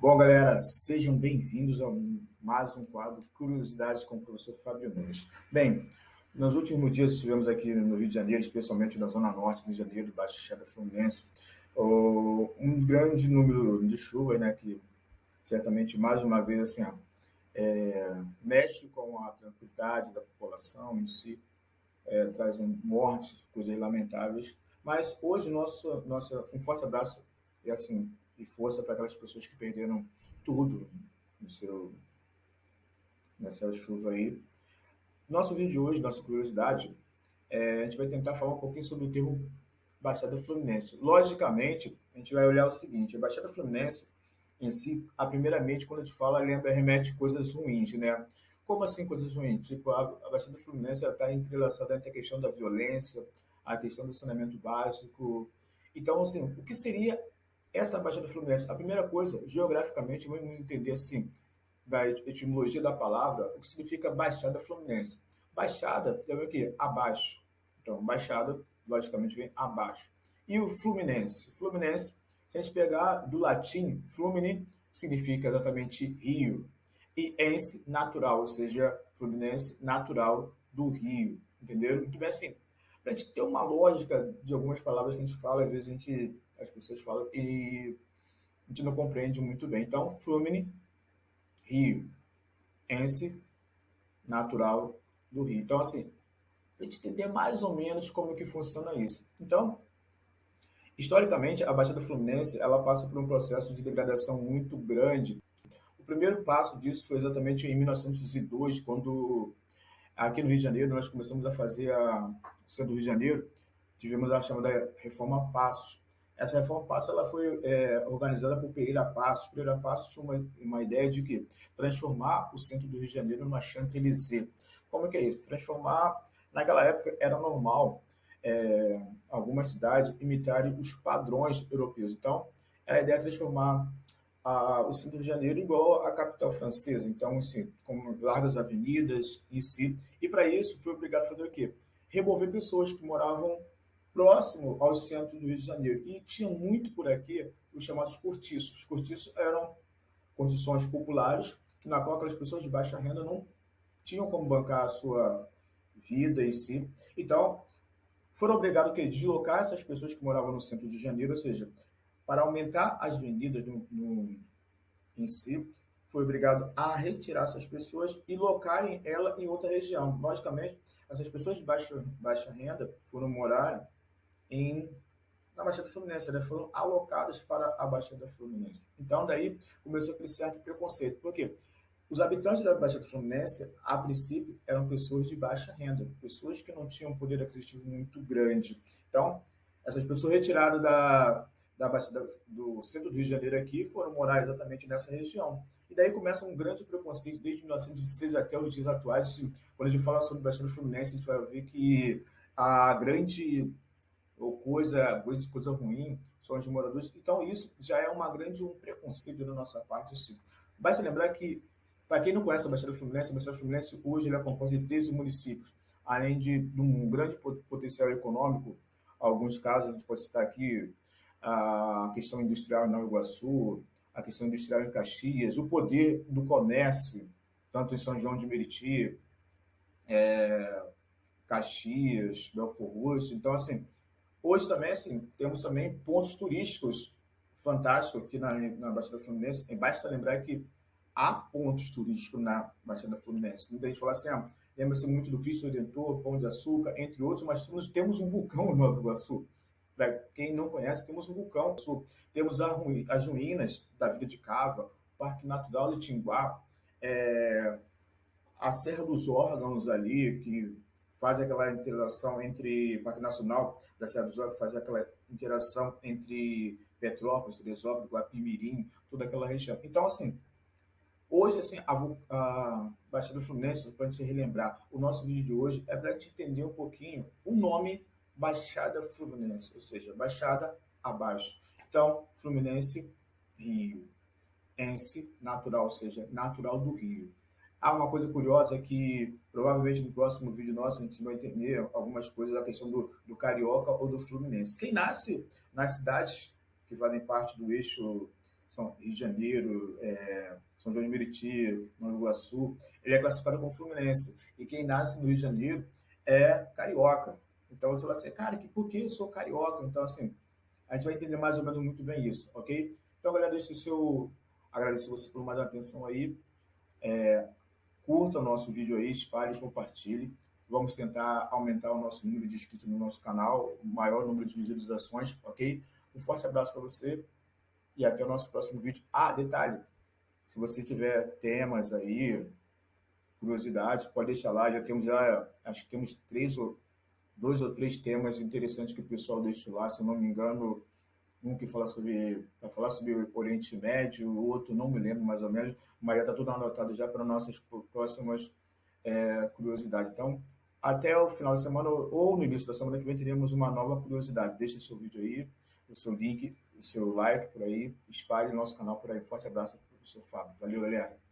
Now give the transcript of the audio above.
Bom, galera, sejam bem-vindos a mais um quadro Curiosidades com o professor Fábio Nunes. Bem, nos últimos dias estivemos aqui no Rio de Janeiro, especialmente na zona norte do Rio de Janeiro, Baixada Fluminense, um grande número de chuvas, né, que certamente, mais uma vez, assim, mexe com a tranquilidade da população em si, trazem mortes, coisas lamentáveis. Mas hoje, um forte abraço e, assim, e força para aquelas pessoas que perderam tudo no seu, nessa chuva aí. Nosso vídeo de hoje, nossa curiosidade, a gente vai tentar falar um pouquinho sobre o termo Baixada Fluminense. Logicamente, a gente vai olhar o seguinte: a Baixada Fluminense, em si, primeiramente, quando a gente fala, lembra, remete coisas ruins, né? Como assim coisas ruins? Tipo, a Baixada Fluminense está entrelaçada entre a questão da violência, a questão do saneamento básico. Então, assim, o que seria essa Baixada Fluminense? A primeira coisa, geograficamente, vamos entender assim, da etimologia da palavra, o que significa Baixada Fluminense. Baixada é o quê? Abaixo. Então, Baixada, logicamente, vem abaixo. E o Fluminense? Fluminense, se a gente pegar do latim, flumine significa exatamente rio. E ense, natural, ou seja, Fluminense, natural do rio. Entenderam? Muito bem assim. Para a gente ter uma lógica de algumas palavras que a gente fala, às vezes as pessoas falam e a gente não compreende muito bem. Então, flumine, rio. Ense, natural do rio. Então, assim, para a gente entender mais ou menos como que funciona isso. Então, historicamente, a Baixada Fluminense ela passa por um processo de degradação muito grande. O primeiro passo disso foi exatamente em 1902, quando aqui no Rio de Janeiro nós começamos a fazer a centro do Rio de Janeiro, tivemos a chamada Reforma Passos. Essa Reforma Passos ela foi organizada por Pereira Passos. Pereira Passos tinha uma ideia de que transformar o centro do Rio de Janeiro numa Champs-Élysées. Como é que é isso? Transformar, naquela época era normal algumas cidades imitarem os padrões europeus. Então, era a ideia de transformar o centro do Rio de Janeiro igual à capital francesa. Então, assim, com largas avenidas em si. E para isso, foi obrigado a fazer o quê? Remover pessoas que moravam próximo ao centro do Rio de Janeiro. E tinha muito por aqui os chamados cortiços. Os cortiços eram construções populares, na qual aquelas pessoas de baixa renda não tinham como bancar a sua vida em si. Então, foram obrigados a deslocar essas pessoas que moravam no centro de Janeiro, ou seja, para aumentar as vendidas em si, foi obrigado a retirar essas pessoas e locarem ela em outra região. Logicamente, essas pessoas de baixa renda foram morar em na Baixada Fluminense, elas foram alocadas para a Baixada Fluminense. Então, daí começou aquele certo preconceito. Por quê? Os habitantes da Baixada Fluminense, a princípio, eram pessoas de baixa renda, pessoas que não tinham um poder aquisitivo muito grande. Então, essas pessoas retiradas da Baixada, do centro do Rio de Janeiro aqui foram morar exatamente nessa região. E daí começa um grande preconceito desde 1906 até os dias atuais. Quando a gente fala sobre Baixada Fluminense, a gente vai ver que a grande ou coisa ruim são os moradores. Então, isso já é um preconceito da nossa parte. Assim. Basta lembrar que, para quem não conhece a Baixada Fluminense hoje ela é composta de 13 municípios, além de um grande potencial econômico. Alguns casos, a gente pode citar aqui a questão industrial em Nova Iguaçu, a questão industrial em Caxias, o poder do comércio, tanto em São João de Meriti, Caxias, Belfort Roxo. Então, assim, hoje também, assim, temos também pontos turísticos fantásticos aqui na Baixada Fluminense. E basta lembrar que há pontos turísticos na Baixada Fluminense. Muita gente fala assim, lembra-se muito do Cristo Redentor, Pão de Açúcar, entre outros, mas temos um vulcão em Nova Iguaçu. Para quem não conhece, temos um vulcão. Temos as ruínas da Vila de Cava, o Parque Natural de Tinguá, a Serra dos Órgãos ali, que faz aquela interação entre Parque Nacional da Serra dos Órgãos, faz aquela interação entre Petrópolis, Teresópolis, Guapimirim, toda aquela região. Então, assim, hoje, assim, a Baixada Fluminense, para a gente relembrar, o nosso vídeo de hoje é para a gente entender um pouquinho o nome Baixada Fluminense, ou seja, Baixada abaixo. Então, Fluminense, Rio. Ense, natural, ou seja, natural do Rio. Há uma coisa curiosa que provavelmente no próximo vídeo nosso a gente vai entender algumas coisas da questão do carioca ou do fluminense. Quem nasce nas cidades que fazem parte do eixo São Rio de Janeiro, São João de Meriti, Nova Iguaçu, ele é classificado como Fluminense. E quem nasce no Rio de Janeiro é carioca. Então você vai ser, cara, por que eu sou carioca? Então, assim, a gente vai entender mais ou menos muito bem isso, ok? Então, galera, agradeço você por mais atenção aí. Curta o nosso vídeo aí, espalhe e compartilhe. Vamos tentar aumentar o nosso número de inscritos no nosso canal, o maior número de visualizações, ok? Um forte abraço para você e até o nosso próximo vídeo. Ah, detalhe, se você tiver temas aí, curiosidades, pode deixar lá. Acho que temos dois ou três temas interessantes que o pessoal deixou lá, se eu não me engano, um que fala para falar sobre o Oriente Médio, o outro não me lembro mais ou menos, mas já está tudo anotado já para nossas próximas curiosidades. Então, até o final de semana ou no início da semana que vem teremos uma nova curiosidade. Deixe o seu vídeo aí, o seu link, o seu like por aí, espalhe o nosso canal por aí. Forte abraço do seu Fábio. Valeu, galera.